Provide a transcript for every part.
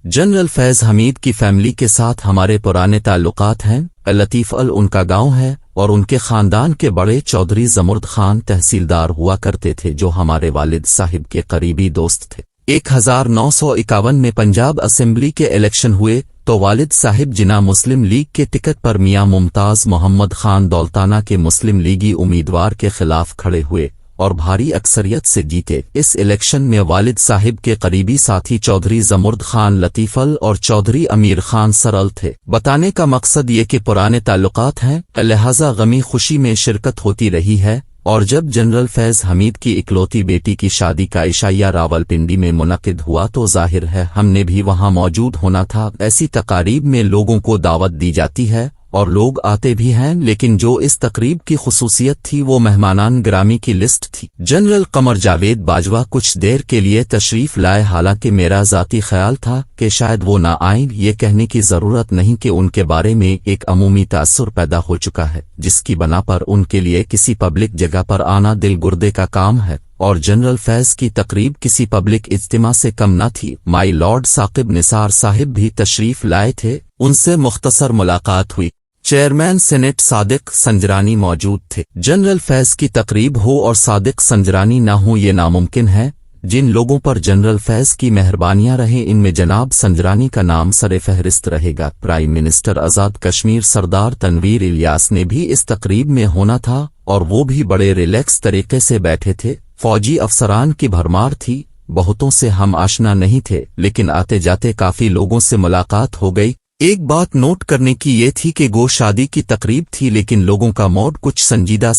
General फैज़ हमीद की family के साथ हमारे पुराने ताल्लुकात हैं। लतीफ़ अल उनका गांव है और उनके ख़ानदान के बड़े चौधरी ज़मुर्द खान तहसीलदार हुआ करते थे जो हमारे वालिद साहिब के करीबी दोस्त थे। 1951 में पंजाब असेंबली के इलेक्शन हुए तो वालिद साहिब जिना मुस्लिम लीग के टिकट पर मियां मुमताज़ मोहम्मद खान दौलताना के मुस्लिम लीगी उम्मीदवार के खिलाफ खड़े हुए और भारी अक्सरियत से जीते। इस इलेक्शन में वालिद साहिब के करीबी साथी चौधरी ज़मुर्द खान लतीफ़ल और चौधरी अमीर खान सरल थे। बताने का मकसद ये कि पुराने ताल्लुकात हैं, लिहाजा गमी खुशी में शिरकत होती रही है। और जब जनरल फैज़ हमीद की इकलौती बेटी की शादी का इशाया रावलपिंडी में मुनक़िद हुआ तो जाहिर है हमने भी वहां मौजूद होना था। ऐसी तकारीब में लोगों को दावत दी जाती है और लोग आते भी हैं, लेकिन जो इस तकरीब की खुसूसियत थी वो मेहमानान ग्रामी की लिस्ट थी। जनरल कमर जावेद बाजवा कुछ देर के लिए तशरीफ लाए, हालांकि मेरा ज़ाती ख्याल था कि शायद वो ना आए। ये कहने की ज़रूरत नहीं कि उनके बारे में एक अमूमी तासुर पैदा हो चुका है जिसकी बना पर उनके लिए किसी पब्लिक जगह पर आना दिल गुर्दे का काम है, और जनरल फैज़ की तकरीब किसी पब्लिक इज्तिमा से कम न थी। माई लॉर्ड साकिब निसार साहिब भी तशरीफ लाए थे, उनसे मुख्तसर मुलाकात हुई। चेयरमैन सेनेट सादिक संजरानी मौजूद थे। जनरल फैज़ की तकरीब हो और सादिक संजरानी ना हो ये नामुमकिन है। जिन लोगों पर जनरल फैज़ की मेहरबानियां रहे इनमें जनाब संजरानी का नाम सरे फहरिस्त रहेगा। प्राइम मिनिस्टर आज़ाद कश्मीर सरदार तनवीर इलियास ने भी इस तकरीब में होना था और वो भी बड़े रिलैक्स तरीके से बैठे थे। फौजी अफसरान की भरमार थी, बहुतों से हम आशना नहीं थे, लेकिन आते जाते काफी लोगों से मुलाकात हो गई। एक बात नोट करने की ये थी कि गो शादी की तकरीब थी लेकिन लोगों का मूड कुछ संजीदा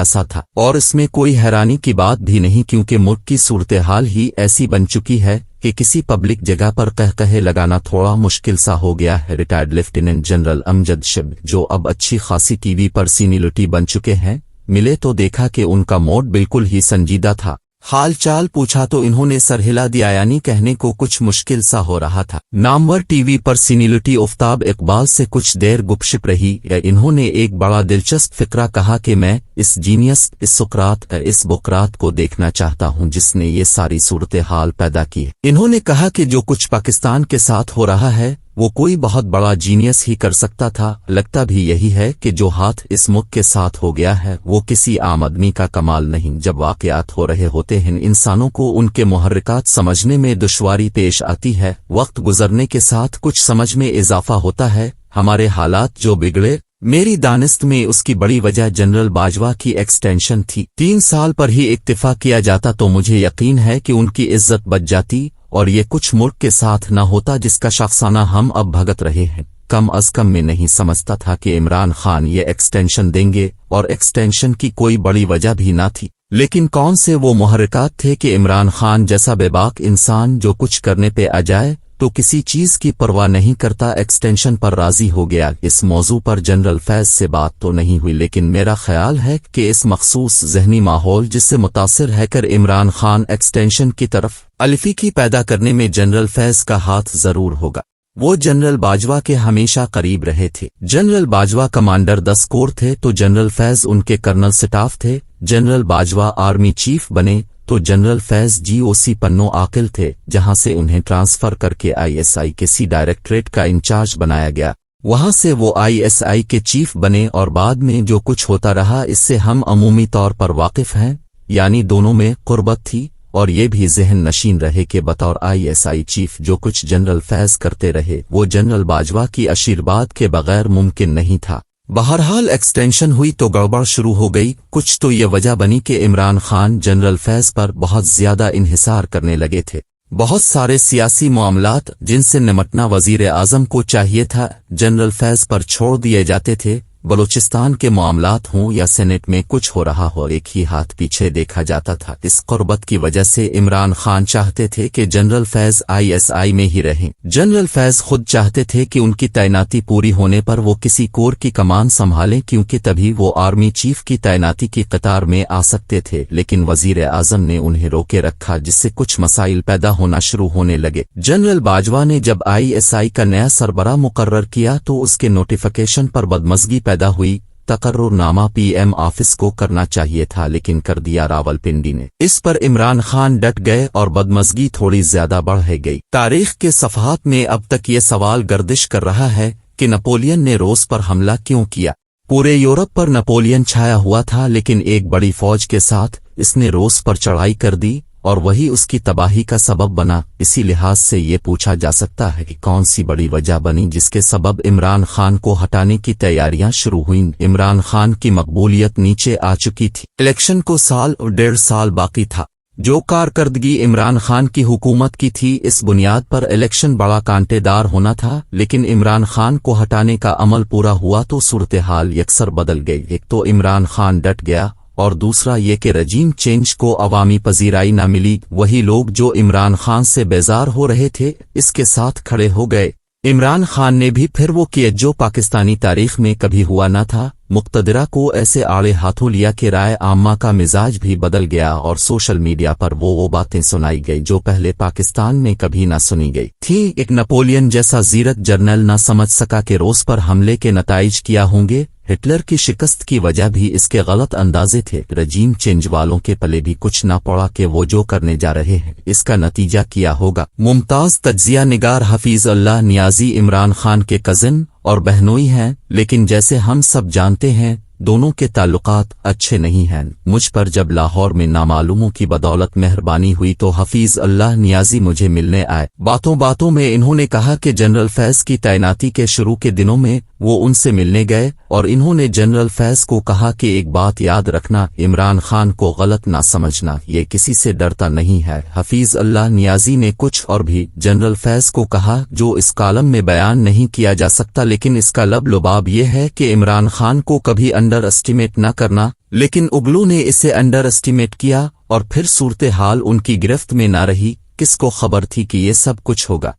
सा था, और इसमें कोई हैरानी की बात भी नहीं क्योंकि मुल्क की सूरत हाल ही ऐसी बन चुकी है कि किसी पब्लिक जगह पर कहकहे लगाना थोड़ा मुश्किल सा हो गया है। Retired lieutenant general Amjad Shiv जो अब अच्छी खासी टीवी पर सीनियरिटी बन चुके हैं, मिले तो देखा कि उनका मूड बिल्कुल ही संजीदा था। हाल चाल पूछा तो इन्होंने सर हिला दिया, यानी कहने को कुछ मुश्किल सा हो रहा था। नामवर टीवी पर सीनियरिटी आफ्ताब इकबाल से कुछ देर गुपशप रही। इन्होंने एक बड़ा दिलचस्प फिक्रा कहा कि मैं इस जीनियस, इस सुकरात, इस बुकरात को देखना चाहता हूं जिसने ये सारी सूरत हाल पैदा की है। इन्होंने कहा कि जो कुछ पाकिस्तान के साथ हो रहा है वो कोई बहुत बड़ा जीनियस ही कर सकता था। लगता भी यही है कि जो हाथ इस मुल्क के साथ हो गया है वो किसी आम आदमी का कमाल नहीं। जब वाक़यात हो रहे होते हैं इंसानों को उनके मुहर्रिकात समझने में दुश्वारी पेश आती है। वक्त गुजरने के साथ कुछ समझ में इजाफा होता है। हमारे हालात जो बिगड़े, मेरी दानिस्त में उसकी बड़ी वजह जनरल बाजवा की एक्सटेंशन थी। 3 साल पर ही इक्तिफा किया जाता तो मुझे यकीन है कि उनकी इज्जत बच जाती और ये कुछ मुल्क के साथ न होता जिसका शख्साना हम अब भगत रहे हैं। कम अज कम में नहीं समझता था कि इमरान खान ये एक्सटेंशन देंगे, और एक्सटेंशन की कोई बड़ी वजह भी ना थी। लेकिन कौन से वो मुहर्रिकात थे कि इमरान खान जैसा बेबाक इंसान जो कुछ करने पे आ जाए तो किसी चीज की परवाह नहीं करता एक्सटेंशन पर राजी हो गया। इस मौजू पर जनरल फैज़ से बात तो नहीं हुई, लेकिन मेरा ख्याल है कि इस मखसूस जहनी माहौल जिससे मुतासिर है कर इमरान खान एक्सटेंशन की तरफ अलिफिकी पैदा करने में जनरल फैज़ का हाथ जरूर होगा। वो जनरल बाजवा के हमेशा करीब रहे थे। जनरल बाजवा कमांडर 10 कोर थे तो जनरल फैज़ उनके कर्नल स्टाफ थे। जनरल बाजवा आर्मी चीफ बने तो जनरल फैज़ GOC पन्नो आकिल थे, जहां से उन्हें ट्रांसफर करके ISI के सी डायरेक्टरेट का इंचार्ज बनाया गया। वहां से वो ISI के चीफ बने और बाद में जो कुछ होता रहा इससे हम अमूमी तौर पर वाकिफ हैं, यानी दोनों में कुर्बत थी। और ये भी जहन नशीन रहे कि बतौर ISI चीफ जो कुछ जनरल फैज़ करते रहे वो जनरल बाजवा की आशीर्वाद के बगैर मुमकिन नहीं था। बहरहाल एक्सटेंशन हुई तो गड़बड़ शुरू हो गई। कुछ तो ये वजह बनी कि इमरान खान जनरल फैज़ पर बहुत ज्यादा इन्हिसार करने लगे थे। बहुत सारे सियासी मामलात जिनसे निमटना वजीर आजम को चाहिए था जनरल फैज़ पर छोड़ दिए जाते थे। बलूचिस्तान के मामलात हों या सेनेट में कुछ हो रहा हो, एक ही हाथ पीछे देखा जाता था। इस कुर्बत की वजह से इमरान खान चाहते थे कि जनरल फैज़ ISI में ही रहें। जनरल फैज़ खुद चाहते थे कि उनकी तैनाती पूरी होने पर वो किसी कोर की कमान संभालें क्योंकि तभी वो आर्मी चीफ की तैनाती की कतार में आ सकते थे, लेकिन वजीर आजम ने उन्हें रोके रखा जिससे कुछ मसाइल पैदा होना शुरू होने लगे। जनरल बाजवा ने जब ISI का नया सरबराह मुकर्रर किया तो उसके नोटिफिकेशन पर बदमज़गी पैदा हुई तकर्रुर नामा PM ऑफिस को करना चाहिए था, लेकिन कर दिया रावलपिंडी ने। इस पर इमरान खान डट गए और बदमज़गी थोड़ी ज्यादा बढ़ गई। तारीख के सफ़हात में अब तक ये सवाल गर्दिश कर रहा है कि नपोलियन ने रोस पर हमला क्यों किया। पूरे यूरोप पर नपोलियन छाया हुआ था, लेकिन एक बड़ी फौज के साथ इसने रोस पर चढ़ाई कर दी और वही उसकी तबाही का सबब बना। इसी लिहाज से ये पूछा जा सकता है कि कौन सी बड़ी वजह बनी जिसके सबब इमरान खान को हटाने की तैयारियां शुरू हुईं। इमरान खान की मकबूलियत नीचे आ चुकी थी। इलेक्शन को साल और 1.5 साल बाकी था। जो कारकर्दगी इमरान खान की हुकूमत की थी, इस बुनियाद पर इलेक्शन बड़ा कांटेदार होना था, लेकिन इमरान खान को हटाने का अमल पूरा हुआ तो सूरत हाल यकसर बदल गई। एक तो इमरान खान डट गया और दूसरा ये कि रजीम चेंज को अवामी पजीराई न मिली। वही लोग जो इमरान खान से बेजार हो रहे थे इसके साथ खड़े हो गए। इमरान खान ने भी फिर वो किया जो पाकिस्तानी तारीख में कभी हुआ न था। मुक्तदरा को ऐसे आड़े हाथों लिया कि राय आम्मा का मिजाज भी बदल गया और सोशल मीडिया पर वो बातें सुनाई गई जो पहले पाकिस्तान में कभी न सुनी गई थी। एक नपोलियन जैसा जीरक जर्नल न समझ सका कि रोस पर हमले के नताइज क्या होंगे। हिटलर की शिकस्त की वजह भी इसके गलत अंदाजे थे। रजीम चेंज वालों के पले भी कुछ न पड़ा कि वो जो करने जा रहे हैं इसका नतीजा क्या होगा। मुमताज तज्जिया निगार हफीज अल्लाह नियाजी इमरान खान के कजिन और बहनोई हैं, लेकिन जैसे हम सब जानते हैं दोनों के ताल्लुकात अच्छे नहीं हैं। मुझ पर जब लाहौर में नामालूमों की बदौलत मेहरबानी हुई तो हफीज अल्लाह नियाजी मुझे मिलने आए। बातों बातों में इन्होंने कहा कि जनरल फैज की तैनाती के शुरू के दिनों में वो उनसे मिलने गए और इन्होंने जनरल फैज को कहा कि एक बात याद रखना, इमरान खान को गलत ना समझना, ये किसी से डरता नहीं है। हफीज अल्लाह नियाजी ने कुछ और भी जनरल फैज को कहा जो इस कॉलम में बयान नहीं किया जा सकता, लेकिन इसका लब लुबाब ये है कि इमरान खान को कभी अंडर एस्टिमेट न करना। लेकिन उगलू ने इसे अंडर एस्टिमेट किया और फिर सूरत हाल उनकी गिरफ्त में न रही। किसको खबर थी कि ये सब कुछ होगा।